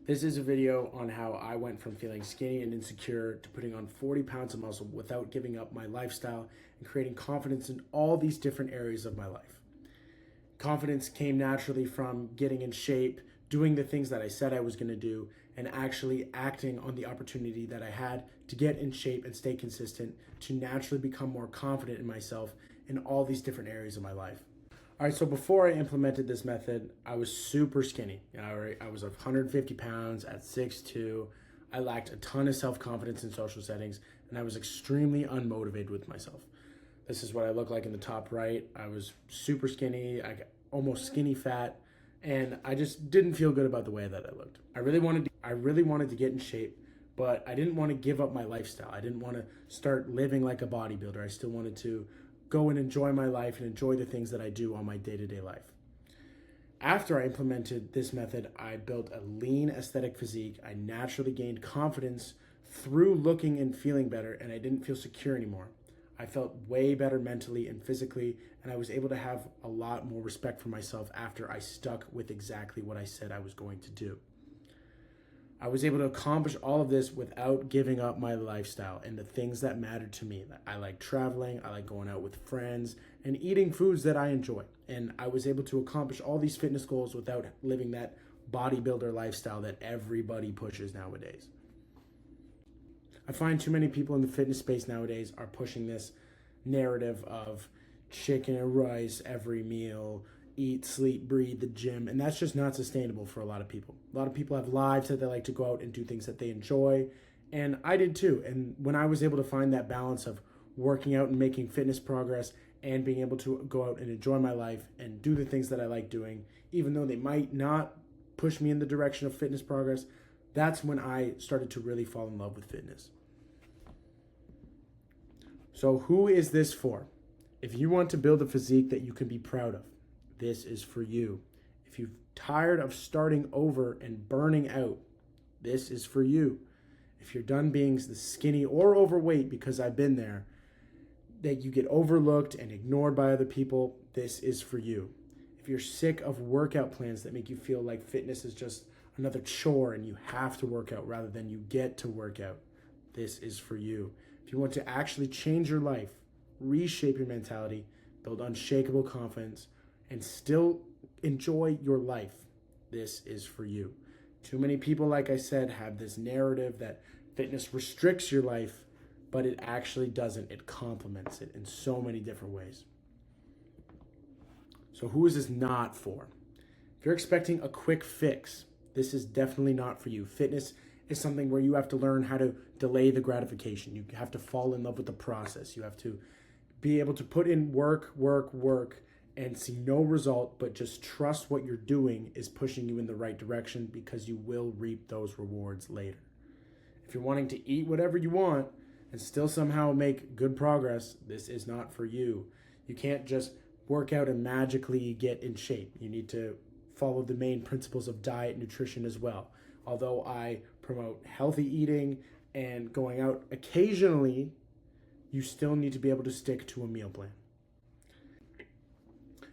This is a video on how I went from feeling skinny and insecure to putting on 40 pounds of muscle without giving up my lifestyle and creating confidence in all these different areas of my life. Confidence came naturally from getting in shape, doing the things that I said I was going to do, and actually acting on the opportunity that I had to get in shape and stay consistent to naturally become more confident in myself in all these different areas of my life. All right, so before I implemented this method, I was super skinny. I was 150 pounds at 6'2". I lacked a ton of self-confidence in social settings, and I was extremely unmotivated with myself. This is what I look like in the top right. I was super skinny, almost skinny fat, and I just didn't feel good about the way that I looked. I really wanted to get in shape, but I didn't want to give up my lifestyle. I didn't want to start living like a bodybuilder. I still wanted to go and enjoy my life and enjoy the things that I do on my day-to-day life. After I implemented this method, I built a lean aesthetic physique. I naturally gained confidence through looking and feeling better, and I didn't feel secure anymore. I felt way better mentally and physically, and I was able to have a lot more respect for myself after I stuck with exactly what I said I was going to do. I was able to accomplish all of this without giving up my lifestyle and the things that mattered to me. I like traveling, I like going out with friends, and eating foods that I enjoy. And I was able to accomplish all these fitness goals without living that bodybuilder lifestyle that everybody pushes nowadays. I find too many people in the fitness space nowadays are pushing this narrative of chicken and rice every meal, eat, sleep, breathe, the gym, and that's just not sustainable for a lot of people. A lot of people have lives that they like to go out and do things that they enjoy, and I did too. And when I was able to find that balance of working out and making fitness progress and being able to go out and enjoy my life and do the things that I like doing, even though they might not push me in the direction of fitness progress, that's when I started to really fall in love with fitness. So who is this for? If you want to build a physique that you can be proud of, this is for you. If you're tired of starting over and burning out, this is for you. If you're done being the skinny or overweight, because I've been there, that you get overlooked and ignored by other people, this is for you. If you're sick of workout plans that make you feel like fitness is just another chore and you have to work out rather than you get to work out, this is for you. If you want to actually change your life, reshape your mentality, build unshakable confidence, and still enjoy your life, this is for you. Too many people, like I said, have this narrative that fitness restricts your life, but it actually doesn't. It complements it in so many different ways. So who is this not for? If you're expecting a quick fix, this is definitely not for you. Fitness is something where you have to learn how to delay the gratification. You have to fall in love with the process. You have to be able to put in work, and see no result, but just trust what you're doing is pushing you in the right direction, because you will reap those rewards later. If you're wanting to eat whatever you want and still somehow make good progress, this is not for you. You can't just work out and magically get in shape. You need to follow the main principles of diet and nutrition as well. Although I promote healthy eating and going out occasionally, you still need to be able to stick to a meal plan.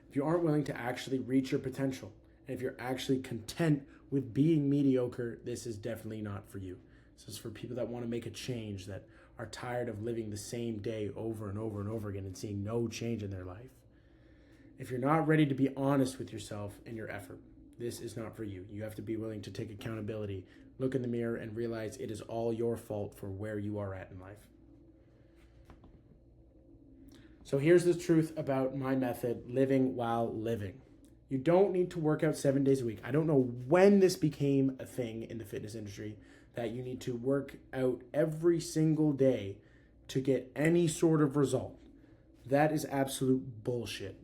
If you aren't willing to actually reach your potential, and if you're actually content with being mediocre, this is definitely not for you. This is for people that want to make a change, that are tired of living the same day over and over and over again and seeing no change in their life. If you're not ready to be honest with yourself and your effort, this is not for you. You have to be willing to take accountability, look in the mirror, and realize it is all your fault for where you are at in life. So here's the truth about my method, living while living. You don't need to work out 7 days a week. I don't know when this became a thing in the fitness industry, that you need to work out every single day to get any sort of result. That is absolute bullshit.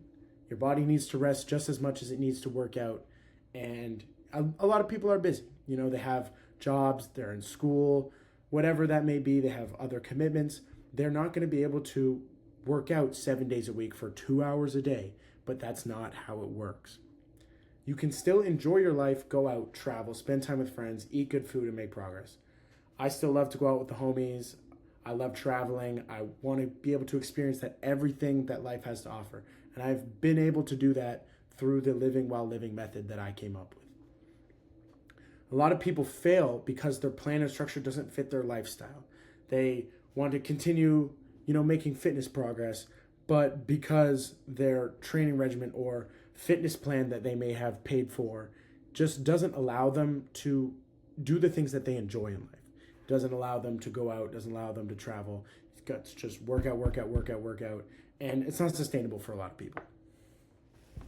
Your body needs to rest just as much as it needs to work out. And a lot of people are busy. They have jobs, they're in school, whatever that may be. They have other commitments. They're not going to be able to work out 7 days a week for 2 hours a day, but that's not how it works. You can still enjoy your life, go out, travel, spend time with friends, eat good food, and make progress. I still love to go out with the homies. I love traveling. I want to be able to experience everything that life has to offer. And I've been able to do that through the living while living method that I came up with. A lot of people fail because their plan and structure doesn't fit their lifestyle. They want to continue, making fitness progress, but because their training regimen or fitness plan that they may have paid for just doesn't allow them to do the things that they enjoy in life. Doesn't allow them to go out, doesn't allow them to travel. It's just workout, workout, workout, workout. And it's not sustainable for a lot of people.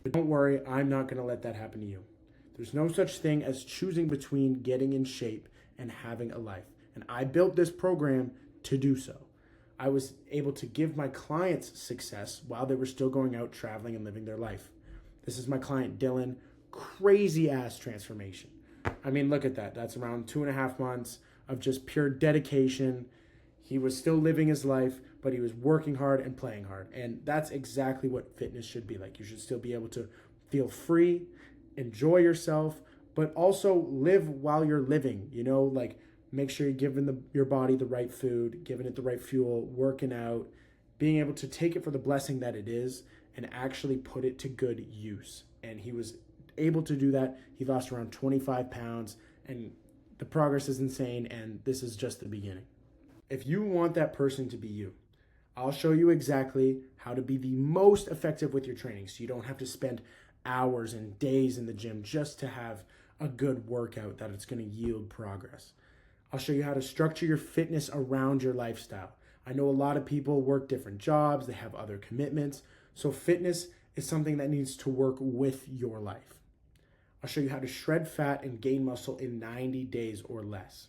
But don't worry, I'm not going to let that happen to you. There's no such thing as choosing between getting in shape and having a life. And I built this program to do so. I was able to give my clients success while they were still going out traveling and living their life. This is my client, Dylan. Crazy ass transformation. I mean, look at that. That's around 2.5 months of just pure dedication. He was still living his life, but he was working hard and playing hard. And that's exactly what fitness should be like. You should still be able to feel free, enjoy yourself, but also live while you're living. Like make sure you're giving your body the right food, giving it the right fuel, working out, being able to take it for the blessing that it is and actually put it to good use. And he was able to do that. He lost around 25 pounds and the progress is insane, and this is just the beginning. If you want that person to be you, I'll show you exactly how to be the most effective with your training so you don't have to spend hours and days in the gym just to have a good workout that it's going to yield progress. I'll show you how to structure your fitness around your lifestyle. I know a lot of people work different jobs, they have other commitments, so fitness is something that needs to work with your life. I'll show you how to shred fat and gain muscle in 90 days or less.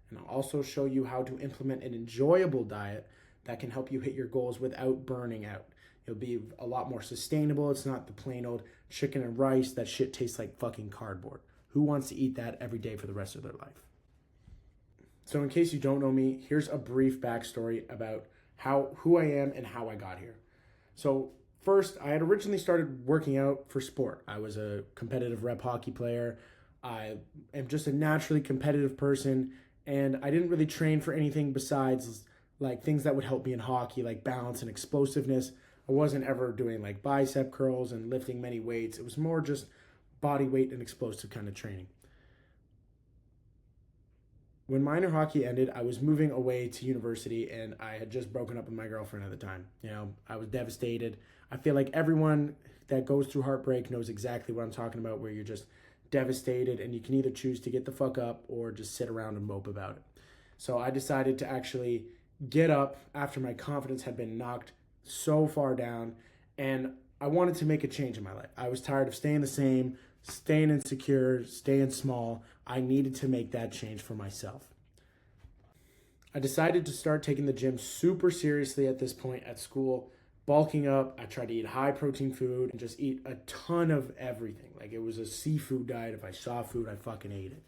And I'll also show you how to implement an enjoyable diet that can help you hit your goals without burning out. It'll be a lot more sustainable. It's not the plain old chicken and rice. That shit tastes like fucking cardboard. Who wants to eat that every day for the rest of their life? So in case you don't know me, here's a brief backstory about who I am and how I got here. So first, I had originally started working out for sport. I was a competitive rep hockey player. I am just a naturally competitive person, and I didn't really train for anything besides like things that would help me in hockey, like balance and explosiveness. I wasn't ever doing like bicep curls and lifting many weights. It was more just body weight and explosive kind of training. When minor hockey ended, I was moving away to university and I had just broken up with my girlfriend at the time. I was devastated. I feel like everyone that goes through heartbreak knows exactly what I'm talking about, where you're just devastated and you can either choose to get the fuck up or just sit around and mope about it. So I decided to actually get up after my confidence had been knocked so far down, and I wanted to make a change in my life. I was tired of staying the same, staying insecure, staying small. I needed to make that change for myself. I decided to start taking the gym super seriously at this point at school, bulking up. I tried to eat high protein food and just eat a ton of everything. Like it was a seafood diet. If I saw food, I fucking ate it.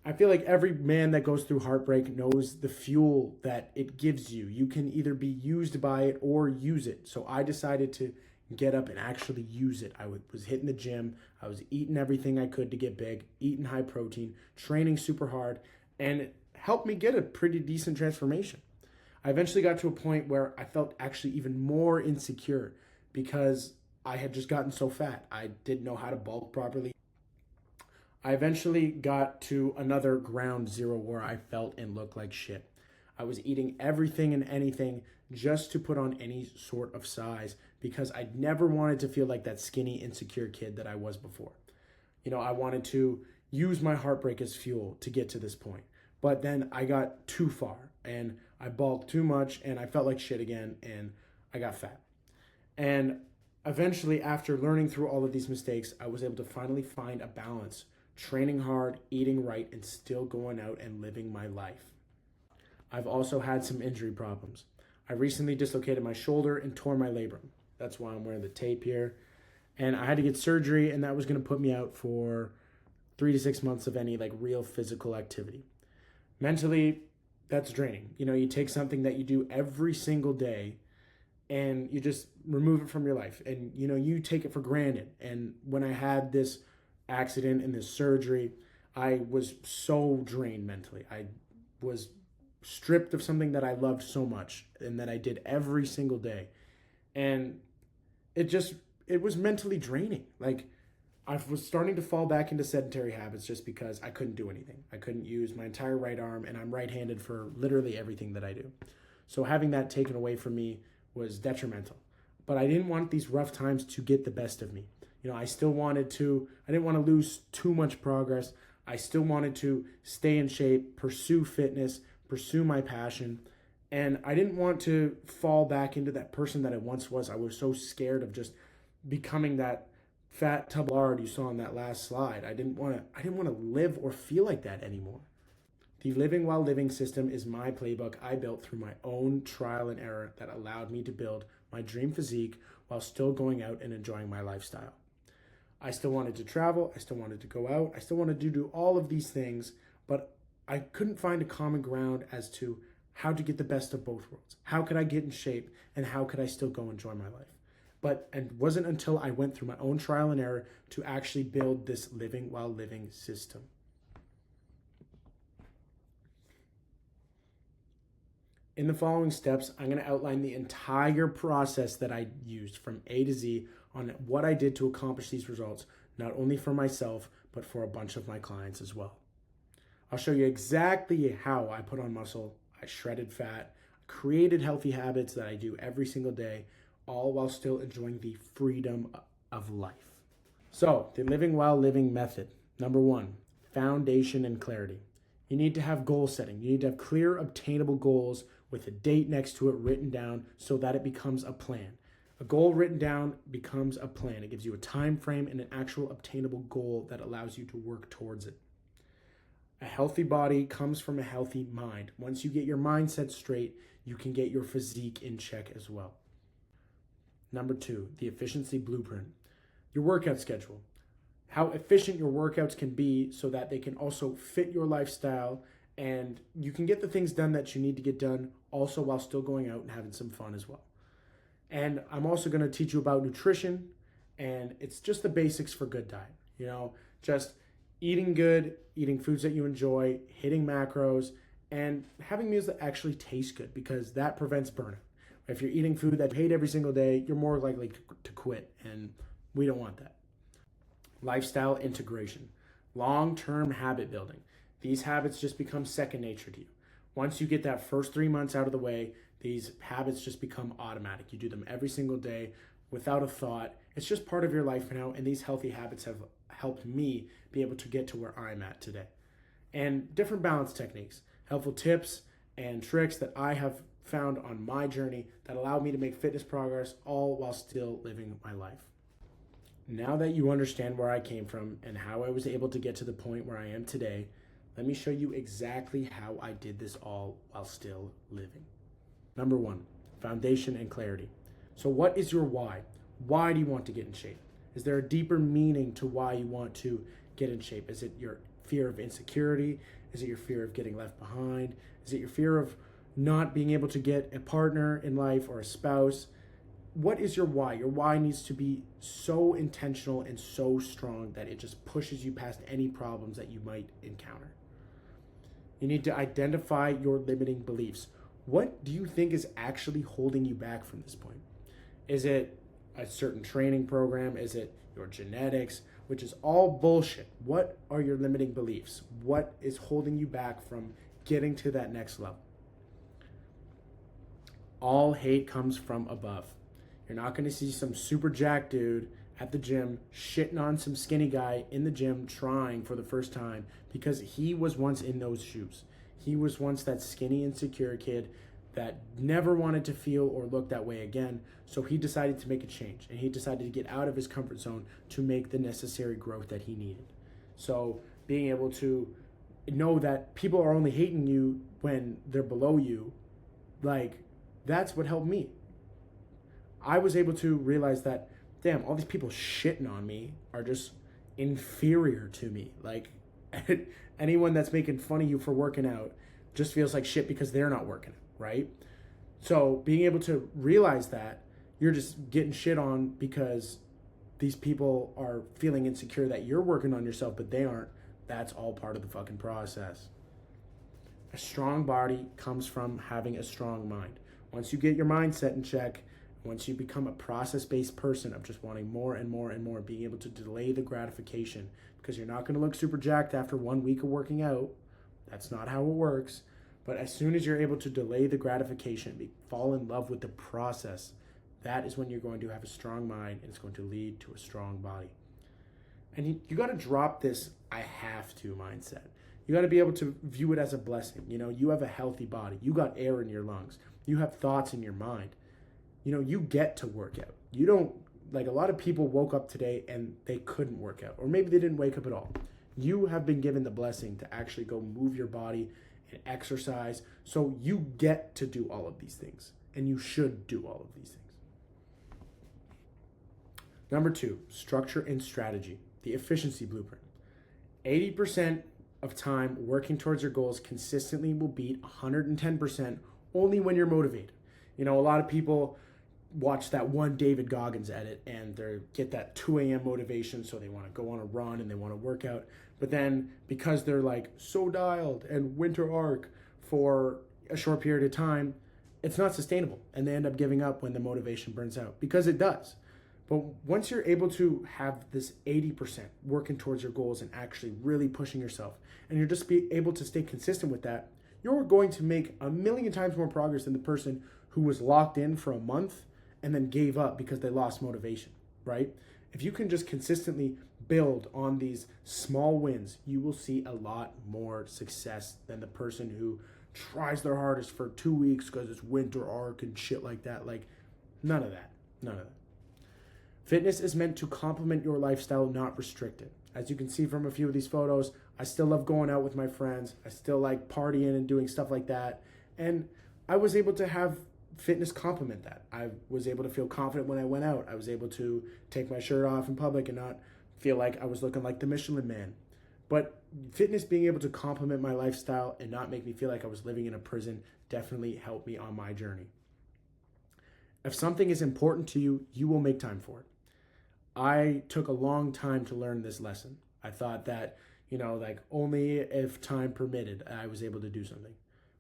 I feel like every man that goes through heartbreak knows the fuel that it gives you. You can either be used by it or use it. So I decided to get up and actually use it. I was hitting the gym. I was eating everything I could to get big, eating high protein, training super hard, and it helped me get a pretty decent transformation. I eventually got to a point where I felt actually even more insecure because I had just gotten so fat. I didn't know how to bulk properly. I eventually got to another ground zero where I felt and looked like shit. I was eating everything and anything just to put on any sort of size because I never wanted to feel like that skinny, insecure kid that I was before. I wanted to use my heartbreak as fuel to get to this point. But then I got too far and I bulked too much and I felt like shit again and I got fat. And eventually, after learning through all of these mistakes, I was able to finally find a balance, training hard, eating right, and still going out and living my life. I've also had some injury problems. I recently dislocated my shoulder and tore my labrum. That's why I'm wearing the tape here. And I had to get surgery, and that was going to put me out for 3 to 6 months of any like real physical activity. Mentally, that's draining. You take something that you do every single day and you just remove it from your life, and you take it for granted. And when I had this accident and this surgery, I was so drained mentally. I was stripped of something that I loved so much and that I did every single day. And it was mentally draining. Like I was starting to fall back into sedentary habits just because I couldn't do anything. I couldn't use my entire right arm, and I'm right-handed for literally everything that I do. So having that taken away from me was detrimental. But I didn't want these rough times to get the best of me. I didn't want to lose too much progress. I still wanted to stay in shape, pursue fitness, pursue my passion. And I didn't want to fall back into that person that I once was. I was so scared of just becoming that fat tub of lard you saw on that last slide. I didn't want to live or feel like that anymore. The Living While Living system is my playbook I built through my own trial and error that allowed me to build my dream physique while still going out and enjoying my lifestyle. I still wanted to travel, I still wanted to go out, I still wanted to do all of these things, but I couldn't find a common ground as to how to get the best of both worlds. How could I get in shape, and how could I still go enjoy my life? And wasn't until I went through my own trial and error to actually build this Living While Living system. In the following steps, I'm going to outline the entire process that I used from A to Z on what I did to accomplish these results, not only for myself, but for a bunch of my clients as well. I'll show you exactly how I put on muscle, I shredded fat, created healthy habits that I do every single day, all while still enjoying the freedom of life. So, the Living While Living method. Number 1, foundation and clarity. You need to have goal setting. You need to have clear, obtainable goals with a date next to it written down so that it becomes a plan. A goal written down becomes a plan. It gives you a time frame and an actual obtainable goal that allows you to work towards it. A healthy body comes from a healthy mind. Once you get your mindset straight, you can get your physique in check as well. Number 2, the efficiency blueprint. Your workout schedule. How efficient your workouts can be so that they can also fit your lifestyle and you can get the things done that you need to get done also while still going out and having some fun as well. And I'm also going to teach you about nutrition, and it's just the basics for good diet. Just eating good, eating foods that you enjoy, hitting macros, and having meals that actually taste good because that prevents burnout. If you're eating food that you hate every single day, you're more likely to quit, and we don't want that. Lifestyle integration, long-term habit building. These habits just become second nature to you. Once you get that first 3 months out of the way, these habits just become automatic. You do them every single day without a thought. It's just part of your life now, and these healthy habits have helped me be able to get to where I'm at today. And different balance techniques, helpful tips and tricks that I have found on my journey that allow me to make fitness progress, all while still living my life. Now that you understand where I came from and how I was able to get to the point where I am today, let me show you exactly how I did this all while still living. Number 1, foundation and clarity. So what is your why? Why do you want to get in shape? Is there a deeper meaning to why you want to get in shape? Is it your fear of insecurity? Is it your fear of getting left behind? Is it your fear of not being able to get a partner in life or a spouse? What is your why? Your why needs to be so intentional and so strong that it just pushes you past any problems that you might encounter. You need to identify your limiting beliefs. What do you think is actually holding you back from this point? Is it a certain training program? Is it your genetics? Which is all bullshit. What are your limiting beliefs? What is holding you back from getting to that next level? All hate comes from above. You're not going to see some super jacked dude at the gym shitting on some skinny guy in the gym trying for the first time because he was once in those shoes. He was once that skinny, insecure kid that never wanted to feel or look that way again. So he decided to make a change, and he decided to get out of his comfort zone to make the necessary growth that he needed. So being able to know that people are only hating you when they're below you, that's what helped me. I was able to realize that, damn, all these people shitting on me are just inferior to me. Anyone that's making fun of you for working out just feels like shit because they're not working out, right? So being able to realize that you're just getting shit on because these people are feeling insecure that you're working on yourself, but they aren't, that's all part of the fucking process. A strong body comes from having a strong mind. Once you get your mindset in check, Once you become a process-based person of just wanting more and more and more, being able to delay the gratification, because you're not going to look super jacked after 1 week of working out. That's not how it works. But as soon as you're able to delay the gratification, fall in love with the process, that is when you're going to have a strong mind, and it's going to lead to a strong body. And you got to drop this "I have to" mindset. You got to be able to view it as a blessing. You have a healthy body. You got air in your lungs. You have thoughts in your mind. You get to work out. You don't, like a lot of people woke up today and they couldn't work out, or maybe they didn't wake up at all. You have been given the blessing to actually go move your body and exercise. So you get to do all of these things, and you should do all of these things. Number 2, structure and strategy, the efficiency blueprint. 80% of time working towards your goals consistently will beat 110% only when you're motivated. A lot of people watch that one David Goggins edit and they get that 2 a.m. motivation, so they want to go on a run and they want to work out. But then because they're like so dialed and winter arc for a short period of time, it's not sustainable, and they end up giving up when the motivation burns out, because it does. But once you're able to have this 80% working towards your goals and actually really pushing yourself, and you're just be able to stay consistent with that, you're going to make a million times more progress than the person who was locked in for a month and then gave up because they lost motivation, right? If you can just consistently build on these small wins, you will see a lot more success than the person who tries their hardest for 2 weeks because it's winter arc and shit like that. Like, none of that. Fitness is meant to complement your lifestyle, not restrict it. As you can see from a few of these photos, I still love going out with my friends. I still like partying and doing stuff like that. And I was able to have fitness complement that. I was able to feel confident when I went out. I was able to take my shirt off in public and not feel like I was looking like the Michelin Man. But fitness being able to complement my lifestyle and not make me feel like I was living in a prison definitely helped me on my journey. If something is important to you, you will make time for it. I took a long time to learn this lesson. I thought that, only if time permitted, I was able to do something.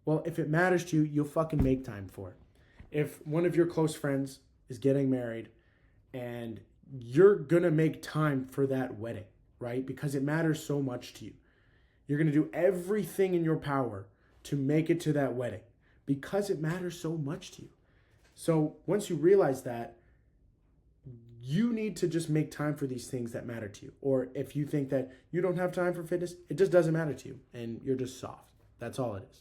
Well, if it matters to you, you'll fucking make time for it. If one of your close friends is getting married and you're going to make time for that wedding, right? Because it matters so much to you. You're going to do everything in your power to make it to that wedding because it matters so much to you. So once you realize that, you need to just make time for these things that matter to you. Or if you think that you don't have time for fitness, it just doesn't matter to you and you're just soft. That's all it is.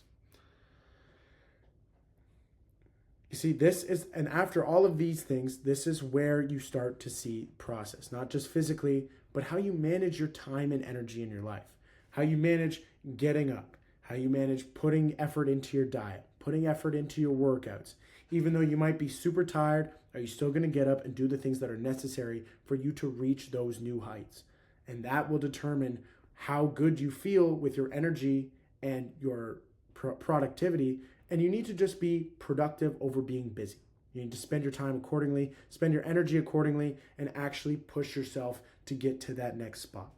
You see, and after all of these things, this is where you start to see process, not just physically, but how you manage your time and energy in your life, how you manage getting up, how you manage putting effort into your diet, putting effort into your workouts. Even though you might be super tired, are you still going to get up and do the things that are necessary for you to reach those new heights? And that will determine how good you feel with your energy and your productivity. And you need to just be productive over being busy. You need to spend your time accordingly, spend your energy accordingly, and actually push yourself to get to that next spot.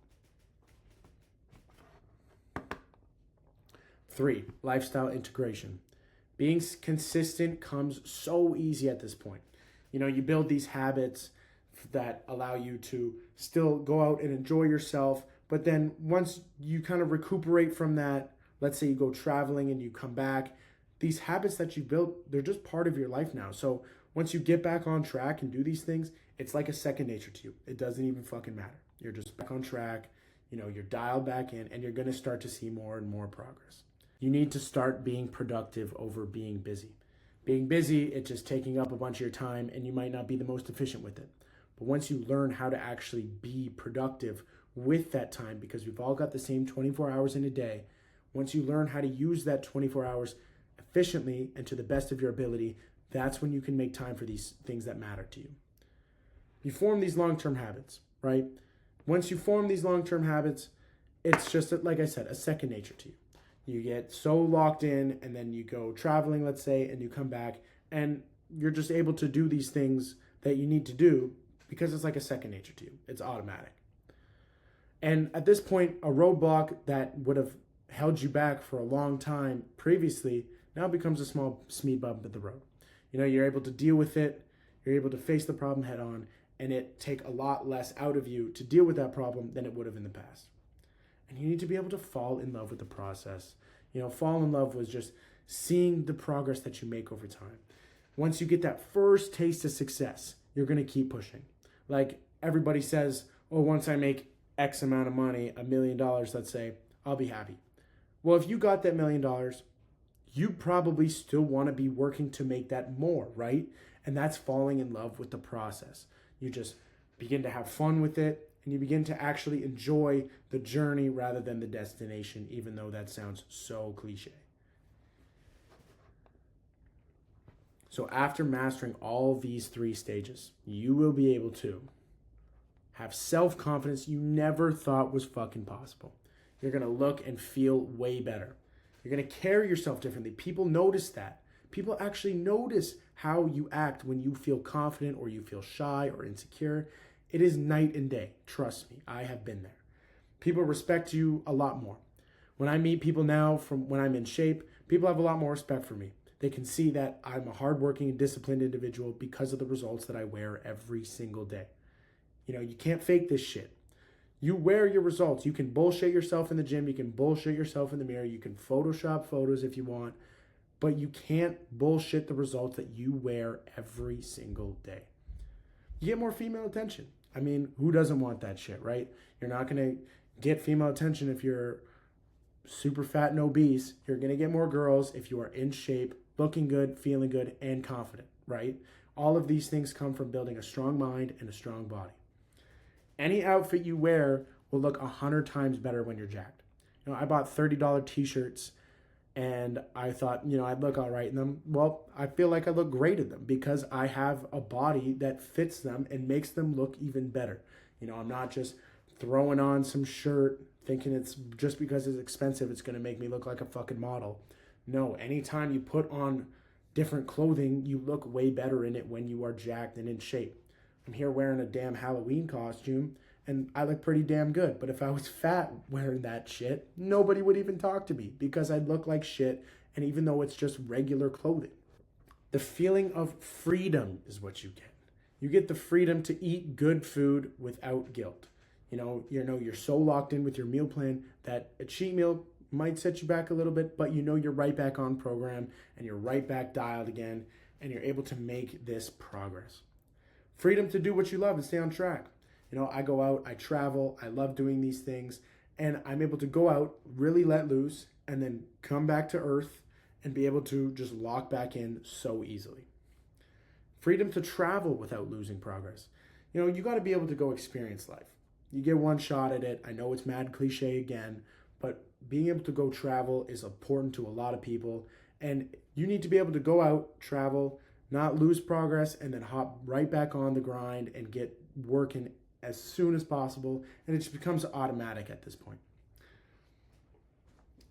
3, lifestyle integration. Being consistent comes so easy at this point. You build these habits that allow you to still go out and enjoy yourself. But then once you kind of recuperate from that, let's say you go traveling and you come back, these habits that you built, they're just part of your life now. So once you get back on track and do these things, it's like a second nature to you. It doesn't even fucking matter. You're just back on track. You're dialed back in, and you're going to start to see more and more progress. You need to start being productive over being busy. Being busy, it's just taking up a bunch of your time, and you might not be the most efficient with it. But once you learn how to actually be productive with that time, because we've all got the same 24 hours in a day, once you learn how to use that 24 hours efficiently and to the best of your ability, that's when you can make time for these things that matter to you. You form these long-term habits, right? Once you form these long-term habits, it's just, like I said, a second nature to you. You get so locked in, and then you go traveling, let's say, and you come back, and you're just able to do these things that you need to do because it's like a second nature to you. It's automatic. And at this point, a roadblock that would have held you back for a long time previously now becomes a small speed bump at the road. You're able to deal with it. You're able to face the problem head on, and it take a lot less out of you to deal with that problem than it would have in the past. And you need to be able to fall in love with the process. Fall in love was just seeing the progress that you make over time. Once you get that first taste of success, you're going to keep pushing. Like everybody says, oh, once I make X amount of money, $1 million, let's say, I'll be happy. Well, if you got that $1 million, you probably still want to be working to make that more, right? And that's falling in love with the process. You just begin to have fun with it, and you begin to actually enjoy the journey rather than the destination, even though that sounds so cliche. So after mastering all these 3 stages, you will be able to have self-confidence you never thought was fucking possible. You're going to look and feel way better. You're going to carry yourself differently. People notice that. People actually notice how you act when you feel confident or you feel shy or insecure. It is night and day. Trust me, I have been there. People respect you a lot more. When I meet people now from when I'm in shape, people have a lot more respect for me. They can see that I'm a hardworking and disciplined individual because of the results that I wear every single day. You can't fake this shit. You wear your results. You can bullshit yourself in the gym. You can bullshit yourself in the mirror. You can Photoshop photos if you want, but you can't bullshit the results that you wear every single day. You get more female attention. I mean, who doesn't want that shit, right? You're not going to get female attention if you're super fat and obese. You're going to get more girls if you are in shape, looking good, feeling good, and confident, right? All of these things come from building a strong mind and a strong body. Any outfit you wear will look 100 times better when you're jacked. I bought $30 t-shirts and I thought, I'd look all right in them. Well, I feel like I look great in them because I have a body that fits them and makes them look even better. I'm not just throwing on some shirt thinking it's just because it's expensive, it's going to make me look like a fucking model. No, anytime you put on different clothing, you look way better in it when you are jacked and in shape. I'm here wearing a damn Halloween costume and I look pretty damn good. But if I was fat wearing that shit, nobody would even talk to me because I'd look like shit. And even though it's just regular clothing, the feeling of freedom is what you get. You get the freedom to eat good food without guilt. You're so locked in with your meal plan that a cheat meal might set you back a little bit, but you're right back on program and you're right back dialed again and you're able to make this progress. Freedom to do what you love and stay on track. I go out, I travel, I love doing these things, and I'm able to go out, really let loose, and then come back to earth and be able to just lock back in so easily. Freedom to travel without losing progress. You got to be able to go experience life. You get one shot at it. I know it's mad cliche again, but being able to go travel is important to a lot of people, and you need to be able to go out, travel, not lose progress, and then hop right back on the grind and get working as soon as possible. And it just becomes automatic at this point.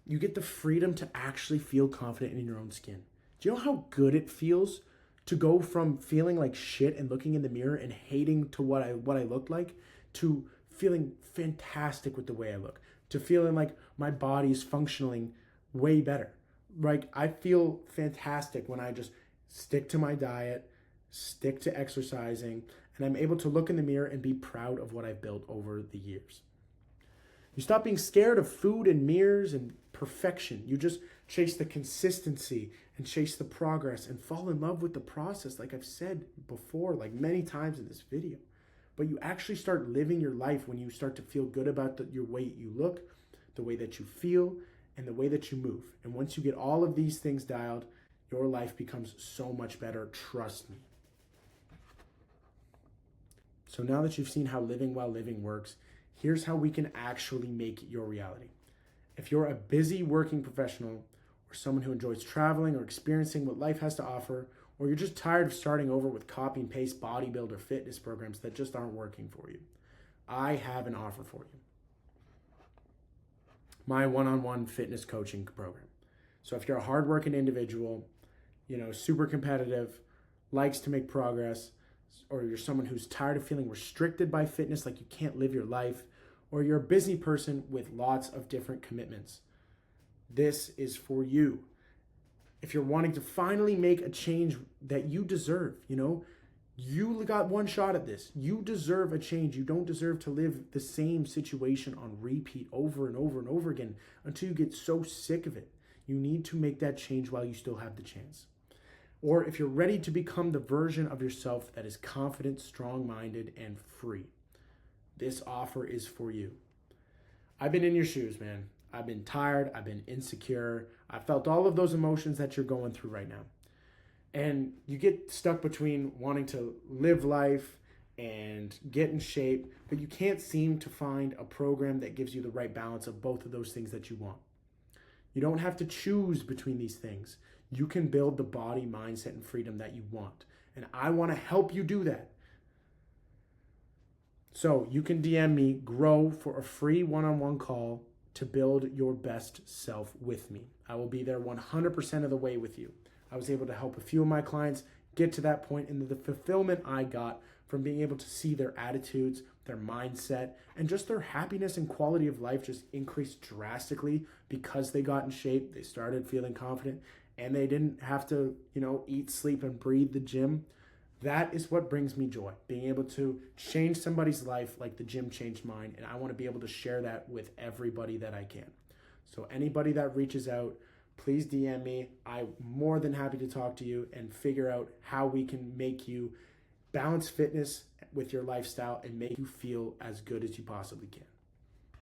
You get the freedom to actually feel confident in your own skin. Do you know how good it feels to go from feeling like shit and looking in the mirror and hating to what I look like to feeling fantastic with the way I look, to feeling like my body's functioning way better. Like I feel fantastic when I just stick to my diet, stick to exercising, and I'm able to look in the mirror and be proud of what I've built over the years. You stop being scared of food and mirrors and perfection. You just chase the consistency and chase the progress and fall in love with the process, like I've said before, like many times in this video. But you actually start living your life when you start to feel good about your way you look, the way that you feel, and the way that you move. And once you get all of these things dialed, your life becomes so much better, trust me. So now that you've seen how living while living works, here's how we can actually make it your reality. If you're a busy working professional or someone who enjoys traveling or experiencing what life has to offer, or you're just tired of starting over with copy and paste bodybuilder fitness programs that just aren't working for you, I have an offer for you. My one-on-one fitness coaching program. So if you're a hardworking individual, super competitive, likes to make progress, or you're someone who's tired of feeling restricted by fitness, like you can't live your life, or you're a busy person with lots of different commitments, this is for you. If you're wanting to finally make a change that you deserve, You got one shot at this. You deserve a change. You don't deserve to live the same situation on repeat over and over and over again until you get so sick of it. You need to make that change while you still have the chance. Or if you're ready to become the version of yourself that is confident, strong-minded, and free, this offer is for you. I've been in your shoes, man. I've been tired. I've been insecure. I felt all of those emotions that you're going through right now. And you get stuck between wanting to live life and get in shape, but you can't seem to find a program that gives you the right balance of both of those things that you want. You don't have to choose between these things. You can build the body, mindset, and freedom that you want. And I want to help you do that. So you can DM me, Grow, for a free one-on-one call to build your best self with me. I will be there 100% of the way with you. I was able to help a few of my clients get to that point, and the fulfillment I got from being able to see their attitudes, their mindset, and just their happiness and quality of life just increased drastically because they got in shape, they started feeling confident, and they didn't have to, eat, sleep, and breathe the gym. That is what brings me joy, being able to change somebody's life like the gym changed mine, and I want to be able to share that with everybody that I can. So anybody that reaches out, please DM me. I'm more than happy to talk to you and figure out how we can make you balance fitness with your lifestyle and make you feel as good as you possibly can.